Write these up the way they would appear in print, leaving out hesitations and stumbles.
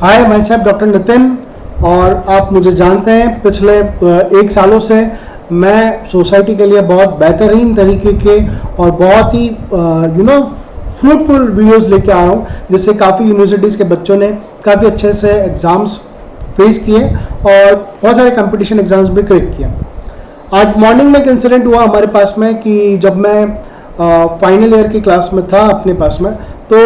Hi my self doctor Nitin, और आप मुझे जानते हैं पिछले 1 सालों से मैं सोसाइटी के लिए बहुत बेहतरीन तरीके के और बहुत ही फ्रूटफुल वीडियोस लेके आ रहा हूँ, जिससे काफ़ी यूनिवर्सिटीज़ के बच्चों ने काफ़ी अच्छे से एग्ज़ाम्स फेस किए और बहुत सारे कंपटीशन एग्ज़ाम्स भी क्रैक किए। आज मॉर्निंग में एक इंसिडेंट हुआ हमारे पास में कि जब मैं फाइनल ईयर की क्लास में था अपने पास में, तो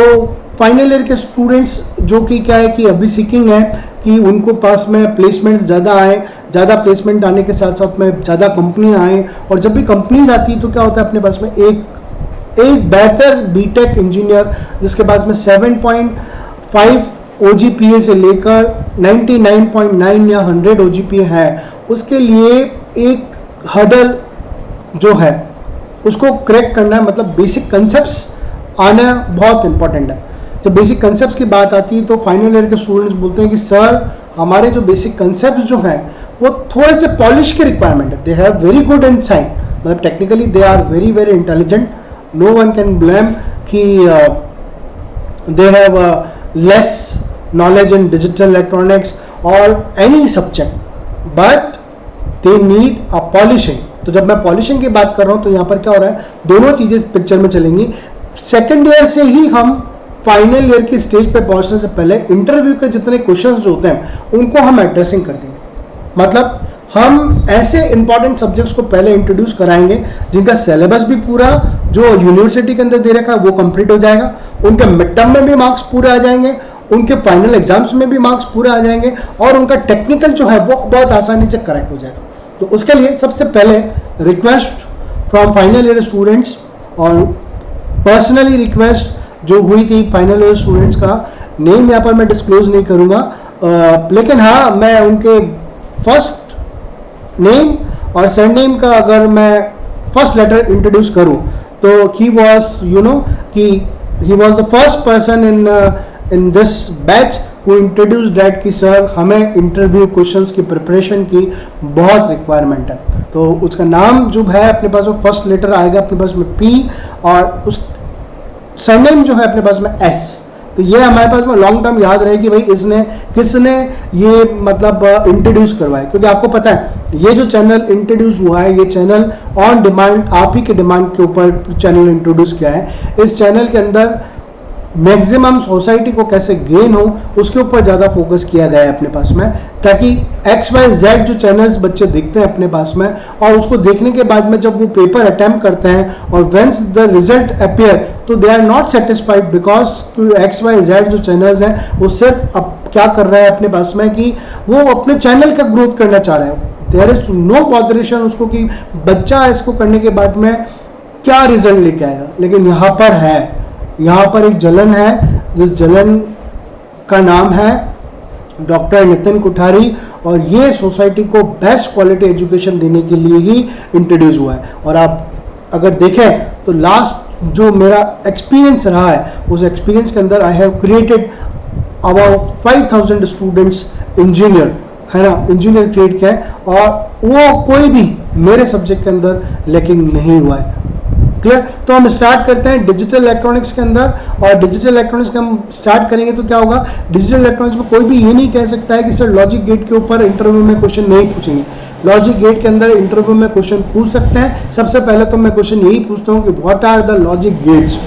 फाइनल ईयर के स्टूडेंट्स जो कि क्या है कि अभी सीकिंग है कि उनको पास में प्लेसमेंट्स ज़्यादा आए, ज़्यादा प्लेसमेंट आने के साथ साथ में ज़्यादा कंपनियाँ आएँ, और जब भी कंपनीज आती है तो क्या होता है अपने पास में एक बेहतर बीटेक इंजीनियर जिसके पास में 7.5 OGPA से लेकर 99.9 या 100 OGPA है, उसके लिए एक हर्डल जो है उसको क्रैक करना है, मतलब बेसिक कंसेप्ट्स आना बहुत इंपॉर्टेंट है। जब बेसिक कंसेप्ट्स की बात आती है तो फाइनल ईयर के स्टूडेंट्स बोलते हैं कि सर हमारे जो बेसिक कंसेप्ट्स जो हैं वो थोड़े से पॉलिश के रिक्वायरमेंट है। They have very good insight, मतलब technically they are very very intelligent, no one can blame कि they have less knowledge in digital electronics or any subject, but they need a polishing। तो जब मैं polishing की बात कर रहा हूँ तो यहाँ पर क्या हो रहा है, दोनों चीज़ें पिक्चर में चलेंगी। सेकेंड ईयर से ही हम फाइनल ईयर की स्टेज पे पहुँचने से पहले इंटरव्यू के जितने क्वेश्चंस जो होते हैं उनको हम एड्रेसिंग कर देंगे। मतलब हम ऐसे इंपॉर्टेंट सब्जेक्ट्स को पहले इंट्रोड्यूस कराएंगे जिनका सिलेबस भी पूरा जो यूनिवर्सिटी के अंदर दे रखा है वो कंप्लीट हो जाएगा, उनके मिड टर्म में भी मार्क्स पूरे आ जाएंगे, उनके फाइनल एग्जाम्स में भी मार्क्स पूरे आ जाएंगे, और उनका टेक्निकल जो है वो बहुत आसानी से करेक्ट हो जाएगा। तो उसके लिए सबसे पहले request from final year students, और पर्सनली रिक्वेस्ट जो हुई थी फाइनल ईयर स्टूडेंट्स का नेम यहाँ पर मैं डिस्क्लोज नहीं करूँगा, लेकिन हाँ मैं उनके फर्स्ट नेम और सरनेम का अगर मैं फर्स्ट लेटर इंट्रोड्यूस करूँ तो he was the first person in this batch who introduced that कि सर हमें इंटरव्यू क्वेश्चंस की प्रिपरेशन की बहुत रिक्वायरमेंट है। तो उसका नाम जो है अपने पास वो फर्स्ट लेटर आएगा अपने पास में P, और उस सरनेम जो है अपने पास में S। तो ये हमारे पास में लॉन्ग टर्म याद रहे कि भाई किसने ये मतलब इंट्रोड्यूस करवाया, क्योंकि आपको पता है ये जो चैनल इंट्रोड्यूस हुआ है ये चैनल ऑन डिमांड, आप ही के डिमांड के ऊपर चैनल इंट्रोड्यूस किया है। इस चैनल के अंदर मैक्सिमम सोसाइटी को कैसे गेन हो उसके ऊपर ज़्यादा फोकस किया गया है अपने पास में, ताकि XYZ जो चैनल्स बच्चे देखते हैं अपने पास में, और उसको देखने के बाद में जब वो पेपर अटेम्प्ट करते हैं और वेंस द रिजल्ट अपियर तो they are not satisfied, because XYZ जो चैनल्स हैं वो सिर्फ अब क्या कर रहा है अपने पास में कि वो अपने चैनल का ग्रोथ करना चाह रहा है। देयर इज नो बॉदरेशन उसको कि बच्चा इसको करने के बाद में क्या रिजल्ट लेके आएगा, लेकिन यहाँ पर एक जलन है, जिस जलन का नाम है डॉक्टर नितिन कुठारी, और ये सोसाइटी को बेस्ट क्वालिटी एजुकेशन देने के लिए ही इंट्रोड्यूस हुआ है। और आप अगर देखें तो लास्ट जो मेरा एक्सपीरियंस रहा है उस एक्सपीरियंस के अंदर I have created about 5000 students engineer, है ना, इंजीनियर क्रिएट किया है, और वो कोई भी मेरे सब्जेक्ट के अंदर लैकिंग नहीं हुआ है। क्लियर? तो हम स्टार्ट करते हैं डिजिटल इलेक्ट्रॉनिक्स के अंदर, और डिजिटल इलेक्ट्रॉनिक्स का हम स्टार्ट करेंगे तो क्या होगा, डिजिटल इलेक्ट्रॉनिक्स में कोई भी ये नहीं कह सकता है कि सर लॉजिक गेट के ऊपर इंटरव्यू में क्वेश्चन नहीं पूछेंगे। लॉजिक गेट के अंदर इंटरव्यू में क्वेश्चन पूछ सकते हैं। सबसे पहले तो मैं क्वेश्चन यही पूछता हूँ कि what are the logic gates,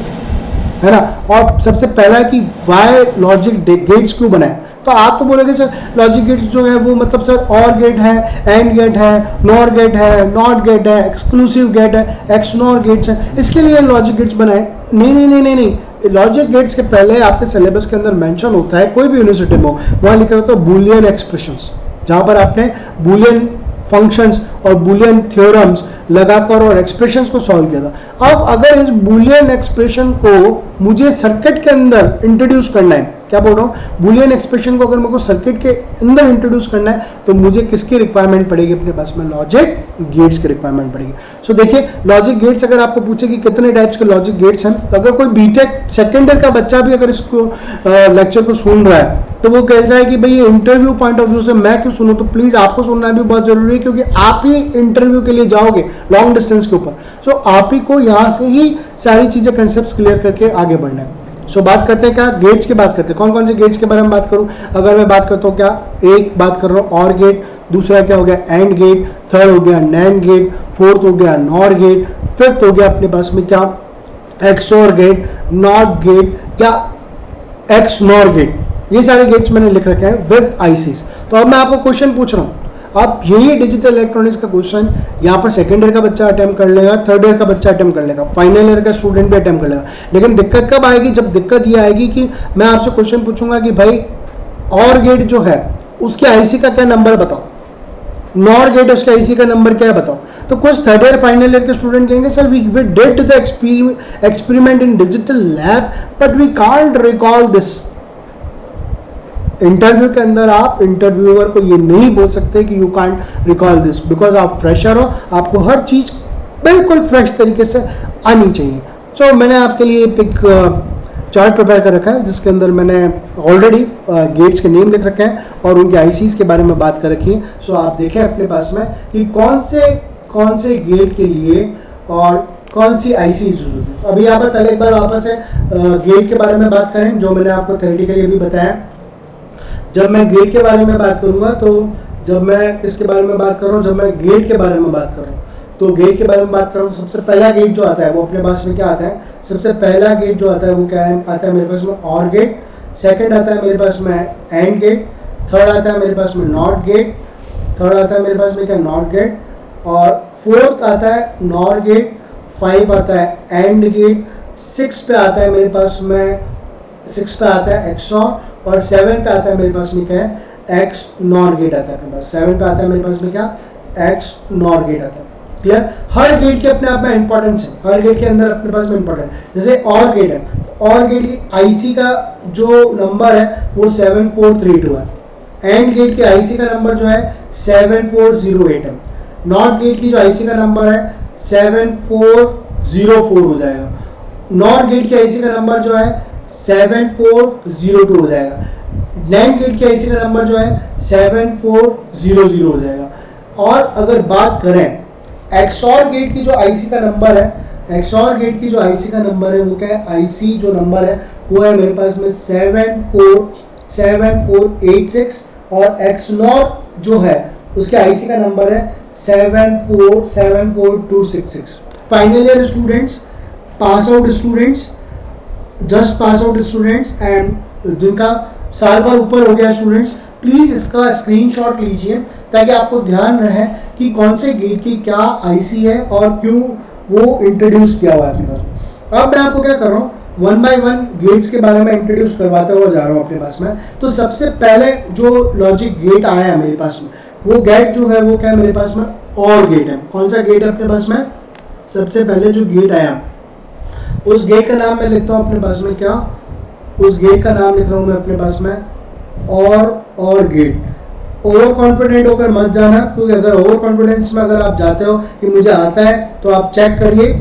है ना, और सबसे पहला है कि वाई लॉजिक गेट्स क्यों बनाए। तो आप तो बोलोगे सर लॉजिक गेट्स जो है वो मतलब सर और गेट है, एंड गेट है, नॉर गेट है, नॉट गेट है, एक्सक्लूसिव गेट है, एक्स नॉर गेट्स है, इसके लिए लॉजिक गेट्स बनाए। नहीं, लॉजिक गेट्स के पहले आपके सिलेबस के अंदर मेंशन होता है, कोई भी यूनिवर्सिटी में हो वहाँ लिखा होता है बूलियन एक्सप्रेशंस, जहाँ पर आपने बूलियन फंक्शंस और बूलियन थ्योरम्स लगाकर और एक्सप्रेशंस को सॉल्व किया था। अब अगर इस बूलियन एक्सप्रेशन को मुझे सर्किट के अंदर इंट्रोड्यूस करना है, क्या बोल रहा हूँ, बूलियन एक्सप्रेशन को अगर मेरे को सर्किट के अंदर इंट्रोड्यूस करना है तो मुझे किसकी रिक्वायरमेंट पड़ेगी अपने पास में, लॉजिक गेट्स की रिक्वायरमेंट पड़ेगी। सो देखिए लॉजिक गेट्स अगर आपको पूछे कि कितने टाइप्स के लॉजिक गेट्स हैं, तो अगर कोई बीटेक सेकेंड ईयर का बच्चा भी अगर इसको लेक्चर को सुन रहा है तो वो कह रहा है कि भाई ये इंटरव्यू पॉइंट ऑफ व्यू से मैं क्यों सुनूं, तो प्लीज आपको सुनना भी बहुत जरूरी है, क्योंकि आप ही इंटरव्यू के लिए जाओगे लॉन्ग डिस्टेंस के ऊपर। सो आप ही को यहाँ से ही सारी चीजें कंसेप्ट क्लियर करके आगे बढ़ना है। सो बात करते हैं क्या, गेट्स की बात करते हैं। कौन कौन से गेट्स के बारे में बात करूं? अगर मैं बात करता हूं क्या, एक बात कर रहा हूं और गेट, दूसरा क्या हो गया एंड गेट, थर्ड हो गया नैंड गेट, फोर्थ हो गया नॉर गेट, फिफ्थ हो गया अपने पास में क्या एक्सोर गेट, नॉट गेट, क्या एक्स नॉर गेट। ये सारे गेट्स मैंने लिख रखे हैं विद आईसीज। तो अब मैं आपको क्वेश्चन पूछ रहा हूँ, अब यही डिजिटल इलेक्ट्रॉनिक्स का क्वेश्चन यहाँ पर सेकेंड ईयर का बच्चा अटेम्प्ट कर लेगा, थर्ड ईयर का बच्चा अटेम्प्ट कर लेगा, फाइनल ईयर का स्टूडेंट भी अटेम्प्ट कर लेगा। लेकिन दिक्कत कब आएगी? जब दिक्कत ये आएगी कि मैं आपसे क्वेश्चन पूछूंगा कि भाई और गेट जो है उसके आईसी का क्या नंबर बताओ, नॉर गेट उसके आईसी का नंबर क्या है बताओ। तो कुछ थर्ड ईयर फाइनल ईयर के स्टूडेंट कहेंगे sir we did the experiment in digital lab but we can't recall this. Interview के अंदर आप इंटरव्यूअर को ये नहीं बोल सकते कि you can't recall this, because आप फ्रेशर हो, आपको हर चीज बिल्कुल फ्रेश तरीके से आनी चाहिए। सो मैंने आपके लिए एक चार्ट प्रिपेयर कर रखा है जिसके अंदर मैंने ऑलरेडी गेट्स के नेम लिख रखे हैं और उनके आईसीज के बारे में बात कर रखी है। सो आप देखें अपने पास में कि कौन से गेट के लिए और कौन सी आईसीज यूज होती है। अभी यहाँ पर पहले एक बार वापस से गेट के बारे में बात करें जो मैंने आपको थ्योरेटिकली भी बताया। जब मैं गेट के बारे में बात करूंगा तो जब मैं किसके बारे में बात कर रहा हूँ, जब मैं गेट के बारे में बात कर रहा हूँ तो गेट के बारे में बात कर रहा हूँ, सबसे पहला गेट जो आता है वो अपने पास में क्या आता है, सबसे पहला गेट जो आता है वो क्या है, आता है मेरे पास में और गेट, सेकंड आता है मेरे पास में एंड गेट, थर्ड आता है मेरे पास में नॉट गेट, थर्ड आता है मेरे पास में क्या नॉट गेट, और फोर्थ आता है नॉर गेट, 5 आता है एंड गेट, 6 पे आता है मेरे पास में 6 पे आता है एक्सॉर, और 7 पे आता है मेरे पास में क्या है एक्स नॉर गेट आता है अपने पास। 7 पे आता है मेरे पास में क्या एक्स नॉर गेट आता है। क्लियर? हर गेट के अपने आप में इंपॉर्टेंस है, हर गेट के अंदर अपने पास में इंपॉर्टेंट है। जैसे और गेट है तो और गेट की आईसी का जो नंबर है वो 7432 है, एंड गेट के आईसी का नंबर जो है 7408 है, नॉट गेट की जो आईसी का नंबर है 7404 हो जाएगा, नॉर गेट के आईसी का नंबर जो है 7402 हो जाएगा, नैंड गेट के आईसी का नंबर जो है 7400 हो जाएगा। और अगर बात करें एक्सॉर गेट की जो आईसी का नंबर है, एक्सॉर गेट की जो आईसी का नंबर है वो क्या है, आईसी जो नंबर है वो है मेरे पास में 7486, और एक्सनॉर जो है उसके आईसी का नंबर है 747266। Final year students, pass out students, just pass out students and जिनका साल भर ऊपर हो गया स्टूडेंट्स, प्लीज़ इसका स्क्रीनशॉट लीजिए ताकि आपको ध्यान रहे कि कौन से गेट की क्या आईसी है और क्यों वो इंट्रोड्यूस किया हुआ है अपने पास। अब मैं आपको क्या कर रहा हूँ, 1 बाय 1 गेट्स के बारे में इंट्रोड्यूस करवाते हुए जा रहा हूँ अपने पास में। तो सबसे पहले जो लॉजिक गेट आया है मेरे पास में वो गेट जो है वो क्या है मेरे पास में और गेट है। कौन सा गेट है अपने पास में, सबसे पहले जो गेट आया उस गेट का नाम मैं लिखता हूँ अपने पास में क्या, उस गेट का नाम लिख रहा हूँ मैं अपने पास में और गेट। ओवर कॉन्फिडेंट होकर मत जाना, क्योंकि अगर ओवर कॉन्फिडेंस में अगर आप जाते हो कि मुझे आता है तो आप चेक करिए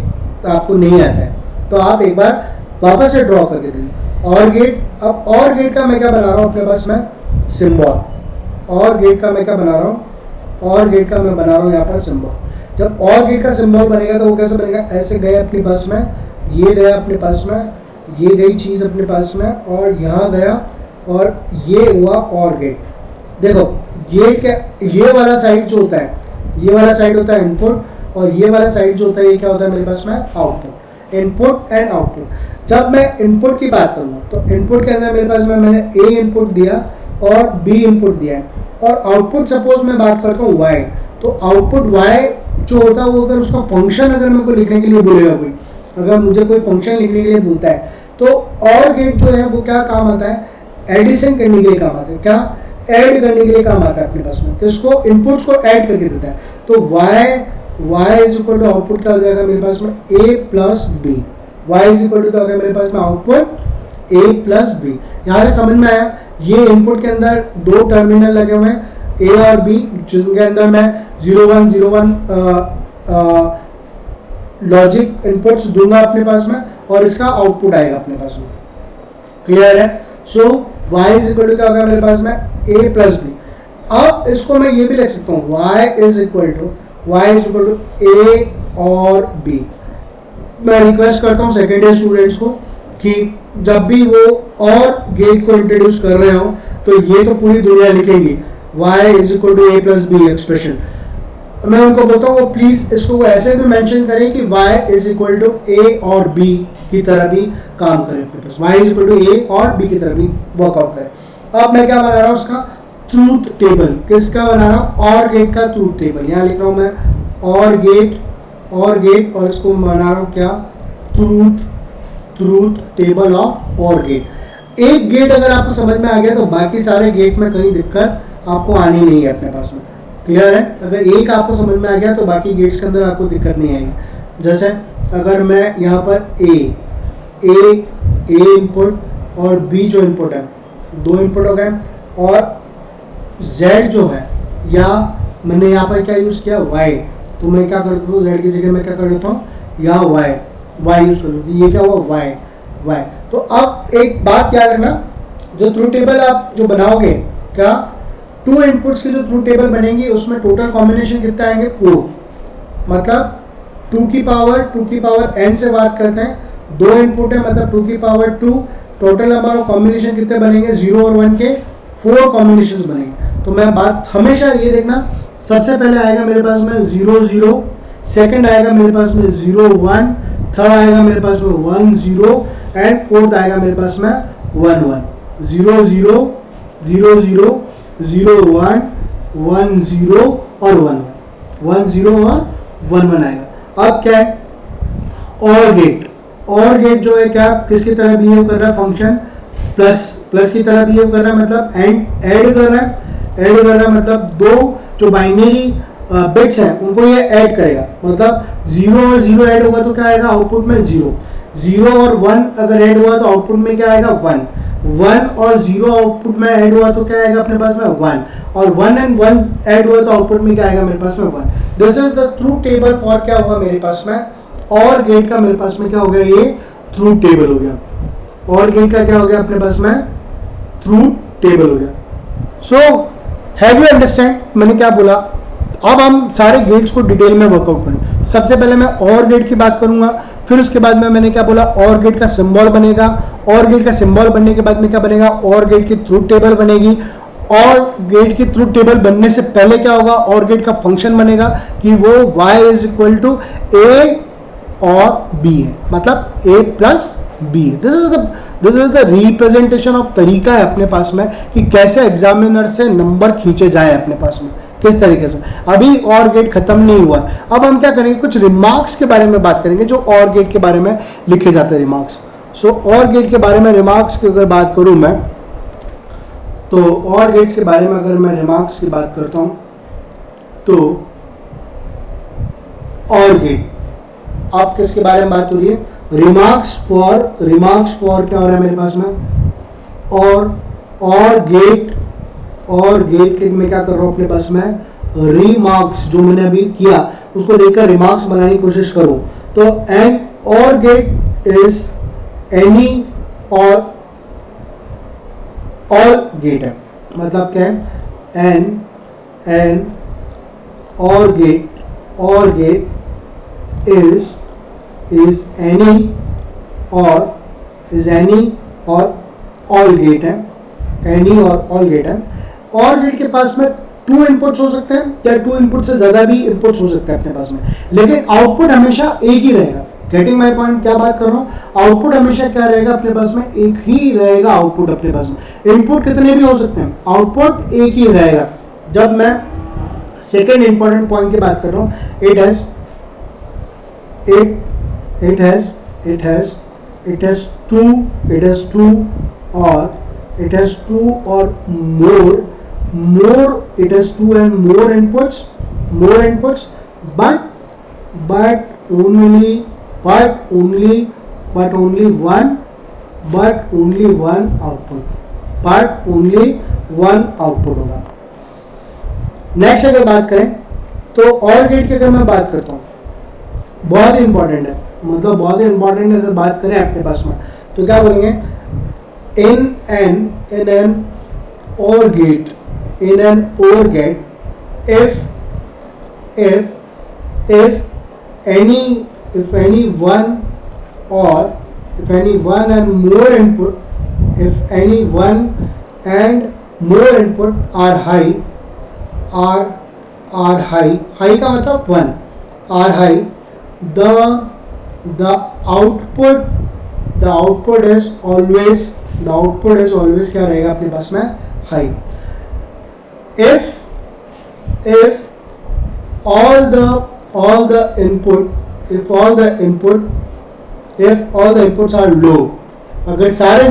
तो आपको नहीं आता है, तो आप एक बार वापस से ड्रॉ करके देखिए और गेट। अब और गेट का मैं क्या बना रहा हूँ अपने पास में सिंबल, और गेट का मैं क्या बना रहा हूँ, और गेट का मैं बना रहा हूँ यहाँ पर सिंबल। जब और गेट का सिंबल बनेगा तो वो कैसे बनेगा, ऐसे गए अपने पास में, ये गया अपने पास में, ये गई चीज़ अपने पास में, और यहाँ गया और ये हुआ और गेट। देखो गेट के ये वाला साइड जो होता है, ये वाला साइड होता है इनपुट, और ये वाला साइड जो होता है ये क्या होता है मेरे पास में आउटपुट। इनपुट एंड आउटपुट, जब मैं इनपुट की बात करूँ तो इनपुट के अंदर मेरे पास में मैंने ए इनपुट दिया और बी इनपुट दिया है, और आउटपुट सपोज मैं बात करता हूँ वाई, तो आउटपुट वाई जो होता है वो अगर उसका फंक्शन अगर मेरे को लिखने के लिए बोलेगा कोई, अगर मुझे कोई फंक्शन लिखने के लिए बोलता है तो और गेट जो है वो क्या काम आता है, एडिशन करने के लिए काम आता है, क्या ऐड करने के लिए काम आता है अपने पास में, किसको, इनपुट्स को ऐड करके देता है। तो y is equal to output क्या हो जाएगा मेरे पास में a plus B, y is equal to क्या हो गया मेरे पास में आउटपुट a प्लस बी। यहाँ तक समझ में आया? ये इनपुट के अंदर दो टर्मिनल लगे हुए हैं a और b, जिनके अंदर मैं 0101 लॉजिक इनपुट्स दूंगा अपने पास में, और इसका आउटपुट आएगा अपने पास में। क्लियर है? सो y इज इक्वल टू क्या होगा मेरे पास में a प्लस बी। अब इसको मैं ये भी लिख सकता हूँ y is equal to a और b। मैं रिक्वेस्ट करता हूँ सेकेंड ईयर स्टूडेंट्स को कि जब भी वो और गेट को इंट्रोड्यूस कर रहे हो तो ये तो पूरी दुनिया लिखेगी y is equal to A plus B expression. मैं उनको बोलता हूँ वो प्लीज इसको ऐसे भी मेंशन करें कि y इज इक्वल टू ए और b की तरह भी काम करे अपने पास, y इज इक्वल टू ए और b की तरह भी वर्कआउट करे। अब मैं क्या बना रहा हूँ उसका ट्रूथ टेबल, किसका बना रहा हूँ, और गेट का ट्रूथ टेबल। यहाँ लिख रहा हूँ मैं और गेट और इसको बना रहा हूँ क्या, ट्रूथ टेबल ऑफ और गेट। एक गेट अगर आपको समझ में आ गया तो बाकी सारे गेट में कहीं दिक्कत आपको आनी नहीं है अपने पास में, क्लियर है। अगर एक आपको समझ में आ गया तो बाकी गेट्स के अंदर आपको दिक्कत नहीं आएगी। जैसे अगर मैं यहाँ पर ए इनपुट और बी जो इनपुट है, दो इनपुट हो गए, और z जो है, या मैंने यहाँ पर क्या यूज़ किया y, तो मैं क्या करता हूँ z की जगह मैं क्या कर देता हूँ यहाँ y यूज़ कर देता हूँ। ये क्या हुआ y। तो अब एक बात याद रखना, जो ट्रूथ टेबल आप जो बनाओगे, क्या 2 इनपुट्स की जो ट्रूथ टेबल बनेंगी उसमें टोटल कॉम्बिनेशन कितने आएंगे 4, मतलब 2 की पावर n से बात करते हैं, 2 इनपुट है मतलब 2 की power 2, total number of combination कितने बनेंगे 0 और 1 के 4 कॉम्बिनेशंस बनेंगे। तो मैं बात हमेशा ये देखना, सबसे पहले आएगा मेरे पास में 0 0, सेकंड आएगा मेरे पास में 0 1, थर्ड आएगा मेरे पास में 1 0 एंड फोर्थ आएगा मेरे पास में 1 1। 0 0 0 0 0 1 1 0 और 1 1 1 0 और 1 1 आएगा। अब क्या है, और गेट जो है क्या किसकी तरह बिहेव कर रहा है, फंक्शन प्लस की तरह बिहेव कर रहा है, मतलब ऐड कर रहा है, मतलब दो जो बाइनरी बिट्स हैं उनको ये ऐड करेगा, मतलब 0 और 0 ऐड होगा तो क्या आएगा आउटपुट में 0 और 1 अगर ऐड हुआ तो आउटपुट में क्या आएगा 1 और 0 आउटपुट में ऐड हुआ तो क्या आएगा अपने पास में 1, और 1 एंड 1 ऐड हुआ तो आउटपुट में क्या आएगा मेरे पास में 1। This is the truth table for क्या हुआ मेरे पास में, और गेट का मेरे पास में क्या हो गया, ये ट्रूथ टेबल हो गया, और गेट का क्या हो गया अपने पास में ट्रूथ टेबल हो गया। सो हैव यू अंडरस्टैंड मैंने क्या बोला। अब हम सारे गेट्स को डिटेल में वर्कआउट करें। सबसे पहले मैं और गेट की बात करूंगा, फिर उसके बाद में मैंने क्या बोला, और गेट का सिंबल बनेगा, और गेट का सिंबल बनने के बाद में क्या बनेगा, और गेट की ट्रूथ टेबल बनेगी, और गेट की ट्रूथ टेबल बनने से पहले क्या होगा, और गेट का फंक्शन बनेगा कि वो y इज इक्वल टू ए और b है, मतलब a plus b। This is the representation of तरीका है अपने पास में कि कैसे एग्जामिनर से नंबर खींचे जाए अपने पास में, किस तरीके से। अभी और गेट खत्म नहीं हुआ, अब हम क्या करेंगे, कुछ रिमार्क्स के बारे में बात करेंगे जो और गेट के बारे में लिखे जाते हैं रिमार्क्स। सो और गेट के बारे में रिमार्क्स की अगर बात करूं मैं, तो और गेट्स के बारे में अगर मैं रिमार्क्स की बात करता हूं तो और गेट, आप किसके बारे में बात हो रही है, रिमार्क्स फॉर क्या हो रहा है मेरे पास में, और गेट के मैं क्या कर रहा हूं अपने पास में रिमार्क्स, जो मैंने अभी किया उसको देखकर रिमार्क्स बनाने की कोशिश करूं। तो an or gate is any or all gate है, मतलब क्या है, an or gate is any or all gate है, any और all गेट है। और गेट के पास में 2 इनपुट्स हो सकते हैं या 2 इनपुट से ज्यादा भी इनपुट्स हो सकते हैं अपने पास में, लेकिन आउटपुट हमेशा एक ही रहेगा। गेटिंग माई पॉइंट, क्या बात कर रहा हूँ, आउटपुट हमेशा क्या रहेगा अपने पास में, एक ही रहेगा आउटपुट अपने पास में। इनपुट कितने भी हो सकते हैं, आउटपुट एक ही रहेगा। जब मैं सेकेंड इंपॉर्टेंट पॉइंट की बात कर रहा हूँ, it has two or more, it has 2 and more inputs, but only one output होगा। नेक्स्ट अगर बात करें तो और गेट की अगर मैं बात करता हूँ, बहुत ही इंपॉर्टेंट है, मतलब बहुत ही इंपॉर्टेंट अगर बात करें आपके पास में तो क्या बोलेंगे, in an OR gate, if any one or if any one and more input, if any one and more input are high, are high का मतलब 1 are high, the output is always क्या रहेगा अपने पास में high. If all the inputs are low, अगर सारे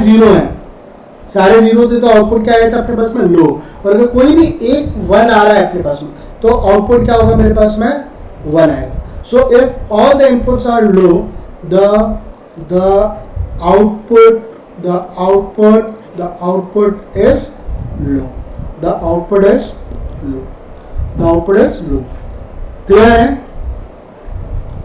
zero थे तो आउटपुट क्या आया था अपने पास में लो, और अगर कोई भी एक 1 आ रहा है अपने पास में तो आउटपुट क्या होगा मेरे पास में 1 आएगा. So if all the inputs are low, the output is low. The output is low. Clear है?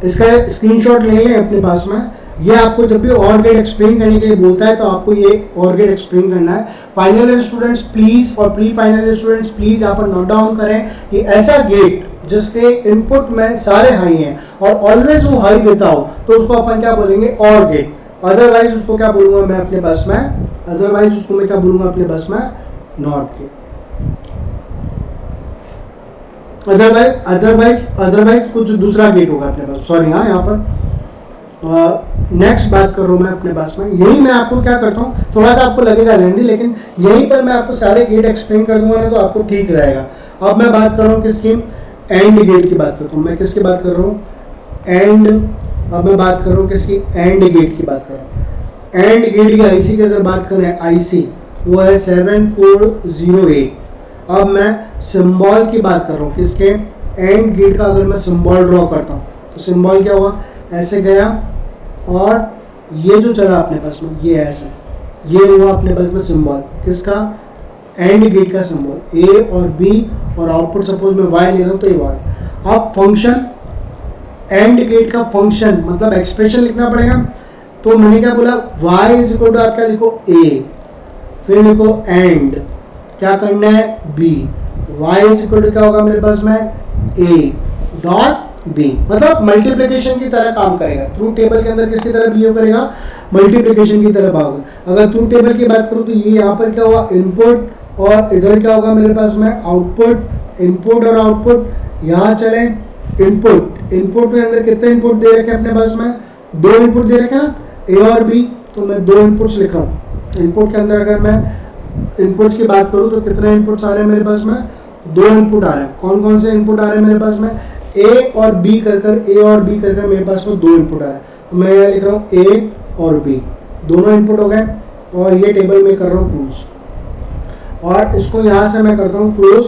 इसका स्क्रीनशॉट ले लें अपने पास में. ये आपको जब भी OR गेट एक्सप्लेन करने के लिए बोलता है तो आपको ये OR गेट एक्सप्लेन करना है. फाइनल ईयर स्टूडेंट्स प्लीज और pre final year students please यहाँ पर नोट डाउन करें कि ऐसा गेट जिसके इनपुट में सारे हाई हैं और ऑलवेज वो हाई देता हो तो उसको अपन क्या बोलेंगे OR गेट. अदरवाइज उसको क्या बोलूंगा मैं अपने पास में, नॉट गेट. अदरवाइज कुछ दूसरा गेट होगा अपने पास. सॉरी, हाँ यहाँ पर नेक्स्ट बात कर रहा हूँ मैं अपने पास में. यही मैं आपको क्या करता हूँ, थोड़ा सा आपको लगेगा लेंदी, लेकिन यहीं पर मैं आपको सारे गेट एक्सप्लेन कर दूंगा ना तो आपको ठीक रहेगा. अब मैं बात कर रहा हूँ किसकी, एंड गेट की बात करता हूँ. मैं किसकी बात कर रहा हूँ, अब मैं बात कर रहा हूँ किसकी, एंड गेट की बात कर रहा हूँ. एंड गेट की आईसी की अगर बात करें, आईसी वो है 7408. अब मैं सिंबल की बात कर रहा हूँ किसके, एंड गेट का. अगर मैं सिंबल ड्रॉ करता हूँ तो सिंबल क्या हुआ, ऐसे गया और ये जो चला अपने पास में ये ऐसे, ये हुआ अपने पास में सिंबल किसका, एंड गेट का सिंबल. ए और बी और आउटपुट सपोज मैं वाई ले रहा हूँ तो ये वाई. अब फंक्शन, एंड गेट का फंक्शन मतलब एक्सप्रेशन लिखना पड़ेगा. तो मैंने क्या बोला, y इज इक्वल टू आप क्या लिखो a, फिर लिखो एंड क्या करना है b. y is equal to क्या होगा मेरे पास में a डॉट b, मतलब मल्टीप्लिकेशन की तरह काम करेगा. ट्रूथ टेबल के अंदर किसकी तरह बिहेव करेगा, मल्टीप्लिकेशन की तरह भाग. अगर ट्रूथ टेबल की बात करूँ तो ये यहाँ पर क्या हुआ इनपुट, और इधर क्या होगा मेरे पास में आउटपुट. इनपुट और आउटपुट यहाँ चले. इनपुट के अंदर कितने इनपुट दे रखे अपने पास में, 2 इनपुट दे रखे ना, ए और बी. तो मैं 2 इनपुट्स लिख रहा हूँ. इनपुट के अंदर अगर मैं इनपुट्स की बात करूँ तो कितने इनपुट्स आ रहे हैं मेरे पास में, 2 इनपुट आ रहे हैं. कौन कौन से इनपुट आ रहे हैं मेरे पास में, ए और बी कर मेरे पास में 2 इनपुट आ रहे हैं. तो मैं यहाँ लिख रहा हूँ ए और बी, दोनों इनपुट हो गए. और ये टेबल में कर रहा हूँ क्लोज, और इसको यहाँ से मैं करता हूँ क्लोज,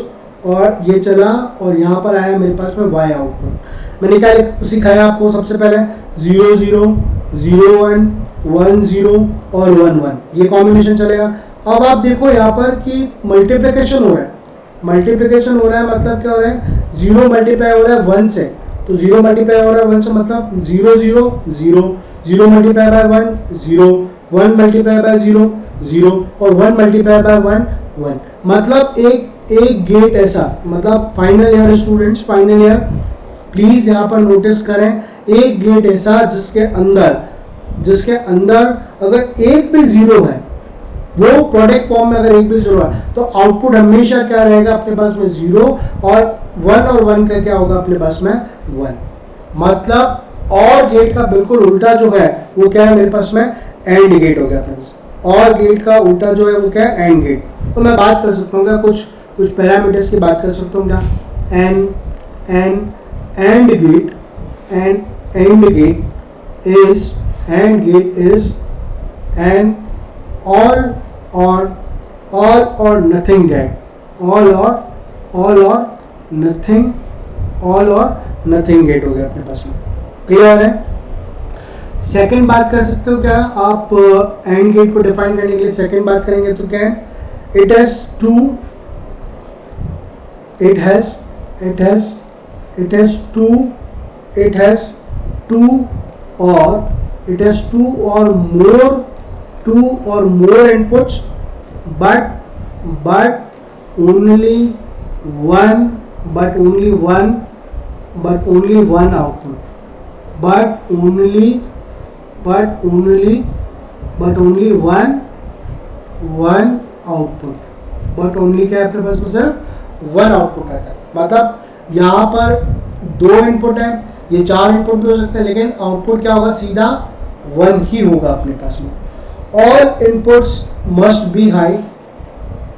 और ये चला और यहाँ पर आया मेरे पास में y आउटपुट. मैंने क्या सिखाया आपको, सबसे पहले 0 0 0 1 1 0 और 1 1, ये कॉम्बिनेशन चलेगा. अब आप देखो यहाँ पर कि मल्टीप्लिकेशन हो रहा है, मतलब क्या हो रहा है, 0 मल्टीप्लाई हो रहा है 1 से, तो 0 मल्टीप्लाई हो रहा है 1 से मतलब 0 0 0, 0 मल्टीप्लाई बाय 1 0, 1 मल्टीप्लाई बाय 0 0 और 1 मल्टीप्लाई बाय 1 1. मतलब एक गेट ऐसा, मतलब final year students, final year please यहाँ पर नोटिस करें, एक गेट ऐसा जिसके अंदर अगर एक भी जीरो है, वो प्रोडक्ट फॉर्म में अगर एक भी जीरो है तो आउटपुट हमेशा क्या रहेगा अपने पास में 0, और 1 का क्या होगा अपने पास में 1. मतलब और गेट का बिल्कुल उल्टा जो है वो क्या है मेरे पास में, एंड गेट हो गया अपने पास. और गेट का उल्टा जो है वो क्या है, एंड गेट. तो मैं बात कर सकता हूँ क्या, कुछ पैरामीटर्स की बात कर सकता हूँ क्या, and gate is an all or nothing gate, all or nothing gate हो गया अपने पास में. क्लियर है? सेकंड बात कर सकते हो क्या आप, एंड गेट को डिफाइन करने के लिए सेकंड बात करेंगे तो क्या है, it has two or more inputs, but only one output, but only but only one output, but only क्या है अपने पास में सिर्फ वन आउटपुट रहता है। मतलब यहाँ पर 2 इनपुट है, ये 4 इनपुट भी हो सकते हैं, लेकिन आउटपुट क्या होगा, सीधा 1 ही होगा अपने पास में। All inputs must be high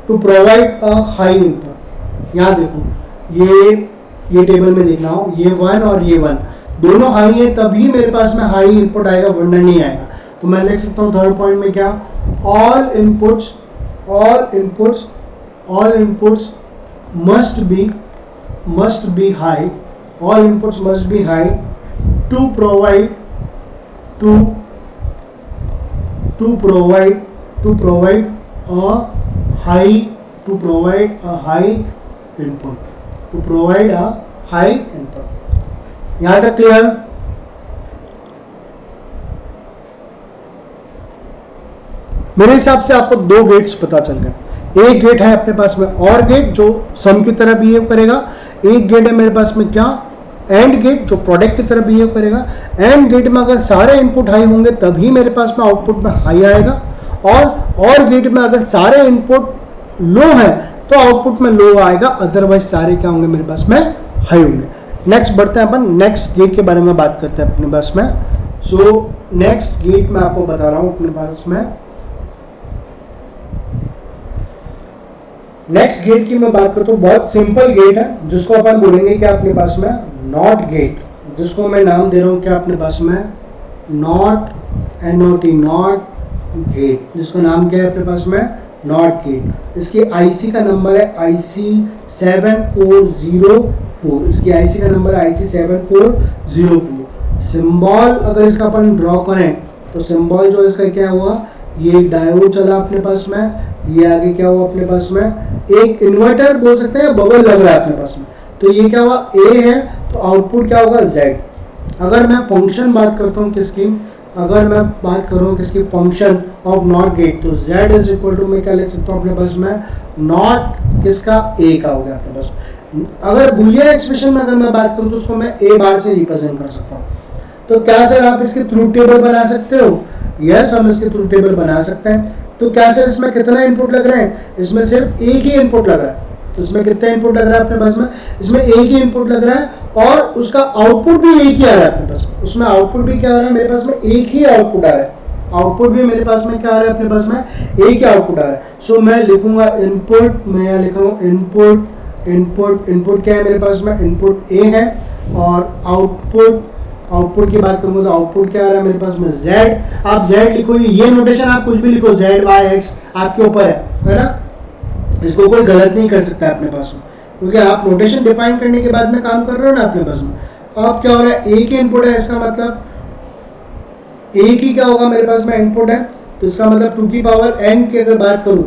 to provide a high input. यहाँ देखो ये टेबल में देखना हो, ये 1 और ये 1 दोनों हाई है, तभी मेरे पास में हाई इनपुट आएगा, वरना नहीं आएगा। तो मैं लिख सकता हूँ थर्ड पॉइंट में क्या, all inputs must be high, all inputs must be high to provide a high input। यहाँ तक क्लियर? मेरे हिसाब से आपको 2 गेट्स पता चल गए। एक गेट है अपने पास में और गेट जो सम की तरह बिहेव करेगा, एक गेट है मेरे पास में क्या, एंड गेट जो प्रोडक्ट की तरह बिहेव करेगा। एंड गेट में अगर सारे इनपुट हाई होंगे तभी मेरे पास में आउटपुट में हाई आएगा, और गेट में अगर सारे इनपुट लो है तो आउटपुट में लो आएगा, अदरवाइज सारे क्या होंगे मेरे पास में हाई होंगे। नेक्स्ट बढ़ते हैं अपन, नेक्स्ट गेट के बारे में बात करते हैं अपने पास में। सो नेक्स्ट गेट मैं आपको बता रहा हूं अपने पास में। नेक्स्ट गेट की मैं बात करता हूँ, बहुत सिंपल गेट है जिसको अपन बोलेंगे क्या अपने पास में, नॉट गेट, जिसको मैं नाम दे रहा हूँ क्या अपने पास में, नॉट गेट, जिसका नाम क्या है अपने पास में, नॉट गेट। इसकी IC का नंबर है IC 7404, इसकी IC का नंबर है IC 7404। सिंबल अगर इसका अपन ड्रॉ करें तो सिंबल जो इसका क्या हुआ, ये एक डायोड चला अपने पास में, ये आगे क्या हुआ अपने पास में, एक इन्वर्टर बोल सकते हैं, बबल लग रहा है अपने पास में। तो ये क्या हुआ, A है, तो आउटपुट क्या होगा, Z। अगर मैं फंक्शन बात करता हूँ किसकी, अगर मैं बात कर रहा हूँ किसकी, फंक्शन ऑफ नॉट गेट, तो Z इज इक्वल टू मैं क्या लिख सकता हूँ अपने पास में, नॉट किसका, A का हो गया अपने पास। अगर बुलियन एक्सप्रेशन में अगर मैं बात करूँ तो उसको मैं A बार से रिप्रेजेंट कर सकता हूँ। तो क्या सर आप इसके ट्रूथ टेबल बना सकते हो? यस, हम इसके ट्रूथ टेबल बना सकते हैं। तो क्या सर इसमें कितना इनपुट लग रहा है? इसमें सिर्फ एक ही इनपुट लग रहा है। इसमें कितना इनपुट लग रहा है अपने पास में? इसमें एक ही इनपुट लग रहा है और उसका आउटपुट भी एक ही आ रहा है अपने पास में। उसमें आउटपुट भी क्या आ रहा है मेरे पास में, एक ही आउटपुट आ रहा है। आउटपुट भी मेरे पास में क्या आ रहा है अपने पास में, एक ही आउटपुट आ रहा है। सो मैं लिखूंगा इनपुट, मैं यहाँ लिख रहा हूँ इनपुट, इनपुट, इनपुट क्या है मेरे पास में, इनपुट A है, और आउटपुट, आउटपुट की बात करूंगा तो आउटपुट क्या आ रहा है मेरे पास में, Z। आप Z लिखो, ये नोटेशन आप कुछ भी लिखो, Z Y X आपके ऊपर है ना, इसको कोई गलत नहीं कर सकता है अपने पास में, क्योंकि आप नोटेशन डिफाइन करने के बाद में काम कर रहे हो ना अपने पास में। अब क्या हो रहा है, एक ही इनपुट है, इसका मतलब एक ही क्या होगा मेरे पास में इनपुट है, तो इसका मतलब 2 की पावर n की अगर बात करूँ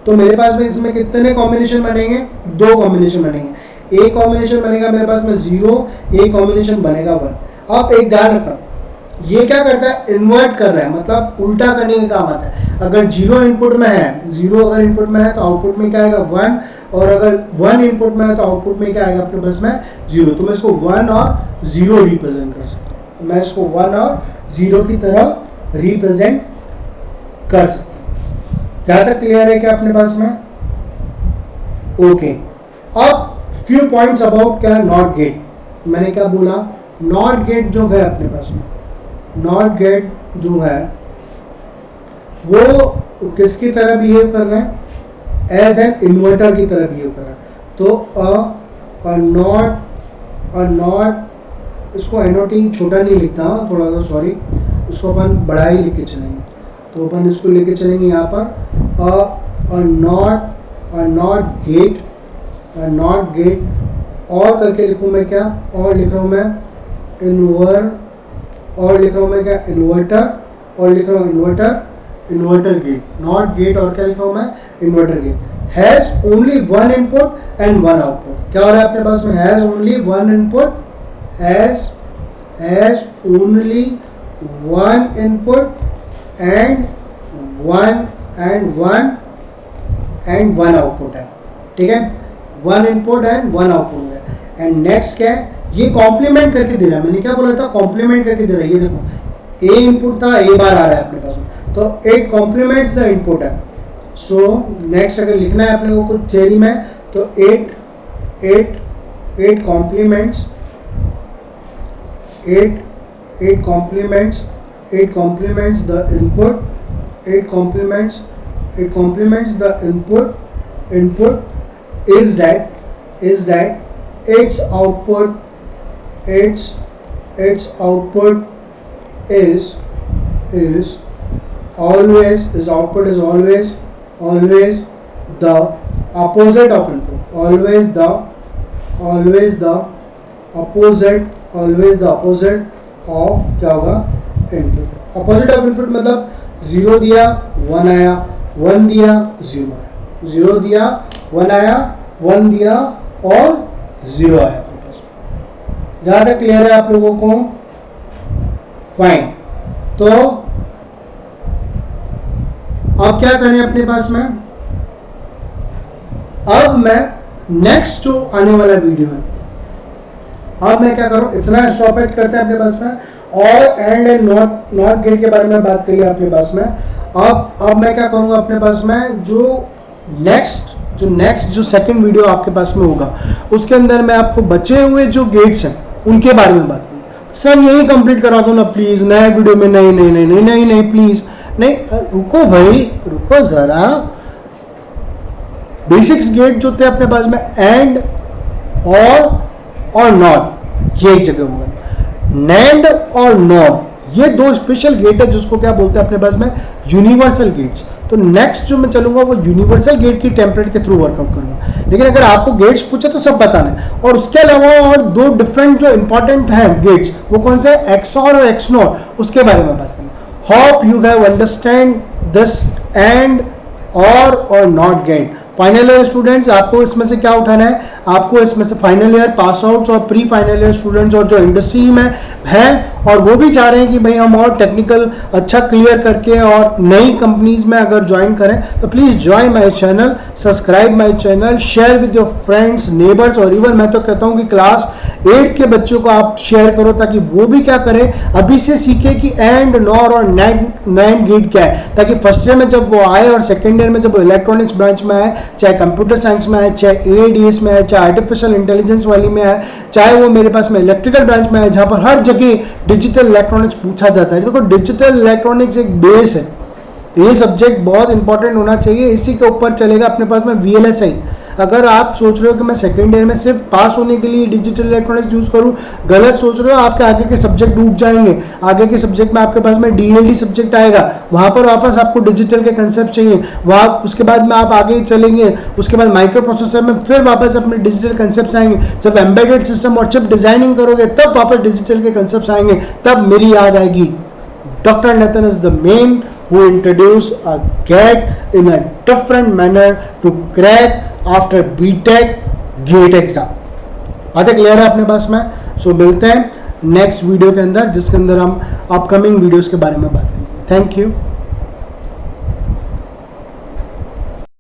तो मेरे पास में इसमें कितने कॉम्बिनेशन बनेंगे, 2 कॉम्बिनेशन बनेंगे। एक कॉम्बिनेशन बनेगा मेरे पास में 0, एक कॉम्बिनेशन बनेगा 1। अब एक ध्यान रखना, ये क्या करता है, इन्वर्ट कर रहा है, मतलब उल्टा करने का काम आता है। अगर 0 इनपुट में है, 0 अगर इनपुट में है तो आउटपुट में क्या आएगा 1, और अगर 1 इनपुट में है तो आउटपुट में क्या आएगा अपने पास में 0। तो मैं इसको 1 और 0 रिप्रेजेंट कर सकता हूँ, मैं इसको 1 और 0 की तरह रिप्रेजेंट कर सकता हूँ। यहाँ तक क्लियर है क्या अपने पास में? ओके। अब फ्यू पॉइंट्स अबाउट क्या नॉट गेट। मैंने क्या बोला, नॉट गेट जो है अपने पास में, नॉट गेट जो है वो किसकी तरह बिहेव कर रहे हैं, एज एन इन्वर्टर की तरह बिहेव कर रहा है। तो नॉट, इसको NOT छोटा नहीं लिखता, थोड़ा सा सॉरी, इसको अपन बड़ा ही लिख के चलेंगे। तो अपन इसको लेके चलेंगे यहाँ पर नॉट गेट, और करके लिखूँ मैं क्या, और लिख रहा हूँ मैं और लिख रहा हूँ मैं क्या, इन्वर्टर, और लिख रहा हूँ इन्वर्टर गेट, नॉट गेट, और क्या लिख रहा हूँ मैं, inverter gate. Has only 1 input and 1 output. क्या हो रहा है अपने पास में, has only 1 input, has only 1 input and 1 output है, ठीक है, 1 इनपुट एंड 1 आउटपुट है। एंड नेक्स्ट क्या है, ये कॉम्प्लीमेंट करके दे रहा है। मैंने क्या बोला था, कॉम्प्लीमेंट करके दे रहा है। ये देखो, A इनपुट था, A बार आ रहा है अपने पास में, तो इट कॉम्प्लीमेंट्स द इनपुट है। सो नेक्स्ट अगर लिखना है अपने को कुछ थियरी में तो it complements the input is that its output is always the opposite of input, always the opposite of क्या होगा इनपुट। अपोजिट ऑफ इनपुट मतलब 0 दिया 1 आया, 1 दिया 0 आया, 0 दिया 1 आया, 1 दिया और 0 आया। जहां तक क्लियर है आप लोगों को? फाइन। तो अब क्या करें अपने पास में, अब मैं नेक्स्ट जो आने वाला वीडियो है, अब मैं क्या करूं, इतना स्टॉपेज करते हैं अपने पास में, और एंड एंड नॉट गेट के बारे में बात करिए अपने पास में। अब मैं क्या करूंगा अपने पास में, जो नेक्स्ट जो सेकंड वीडियो आपके पास में होगा उसके अंदर मैं आपको बचे हुए जो गेट्स हैं उनके बारे में बात करूंगा। सर यही कंप्लीट करा दो ना प्लीज, नए वीडियो में नहीं प्लीज नहीं, रुको भाई रुको जरा। बेसिक्स गेट जो थे अपने पास में एंड और नॉट, ये एक जगह होगा। नैंड और नॉर, ये दो स्पेशल गेट है जिसको क्या बोलते हैं अपने पास में, यूनिवर्सल गेट्स। तो नेक्स्ट जो मैं चलूंगा वो यूनिवर्सल गेट की टेम्पलेट के थ्रू वर्कआउट करूंगा। लेकिन अगर आपको गेट्स पूछे तो सब बताना है। और उसके अलावा और दो डिफरेंट जो इंपॉर्टेंट हैं गेट्स, वो कौन से, एक्सऑर और एक्सनॉर, उसके बारे में बात करूंगा। Hope you have understand this and और not get. Final year students, आपको इसमें से क्या उठाना है, आपको इसमें से फाइनल ईयर पास आउट्स और प्री फाइनल ईयर स्टूडेंट्स और जो इंडस्ट्री में हैं और वो भी चाह रहे हैं कि भाई हम और टेक्निकल अच्छा क्लियर करके और नई कंपनीज में अगर ज्वाइन करें तो please join my channel, subscribe my channel, share with your friends, neighbours, और इवन मैं तो कहता हूँ कि क्लास 8 के बच्चों को आप शेयर करो ताकि वो भी क्या करें, अभी से सीखे कि एंड, नॉर और नैंड गेट क्या है, ताकि फर्स्ट ईयर में जब वो आए और सेकेंड ईयर में जब वो इलेक्ट्रॉनिक्स ब्रांच में आए, चाहे कंप्यूटर साइंस में आए, चाहे एडीएस में आए, चाहे आर्टिफिशियल इंटेलिजेंस वाली में आए, चाहे वो मेरे पास में इलेक्ट्रिकल ब्रांच में आए, जहां पर हर जगह डिजिटल इलेक्ट्रॉनिक्स पूछा जाता है। देखो डिजिटल इलेक्ट्रॉनिक्स एक बेस है, ये सब्जेक्ट बहुत इंपॉर्टेंट होना चाहिए, इसी के ऊपर चलेगा अपने पास में वीएलएसआई। अगर आप सोच रहे हो कि मैं सेकेंड ईयर में सिर्फ पास होने के लिए डिजिटल इलेक्ट्रॉनिक्स यूज करूं, गलत सोच रहे हो। आपके आगे के सब्जेक्ट डूब जाएंगे। आगे के सब्जेक्ट में आपके पास में डीएलडी सब्जेक्ट आएगा, वहां पर वापस आपको डिजिटल के कंसेप्ट चाहिए, वहां उसके बाद में आप आगे चलेंगे, उसके बाद माइक्रो प्रोसेसर में फिर वापस अपने डिजिटल कंसेप्ट आएंगे। जब एम्बेडेड सिस्टम और चिप डिजाइनिंग करोगे तब वापस डिजिटल के कंसेप्ट आएंगे, तब मेरी याद आएगी Dr. Nathan is the main who introduced a GATE in a different manner to crack after BTech GATE exam। आते क्लियर है अपने पास में? सो मिलते हैं नेक्स्ट वीडियो के अंदर जिसके अंदर हम अपकमिंग वीडियोस के बारे में बात करेंगे। Thank you.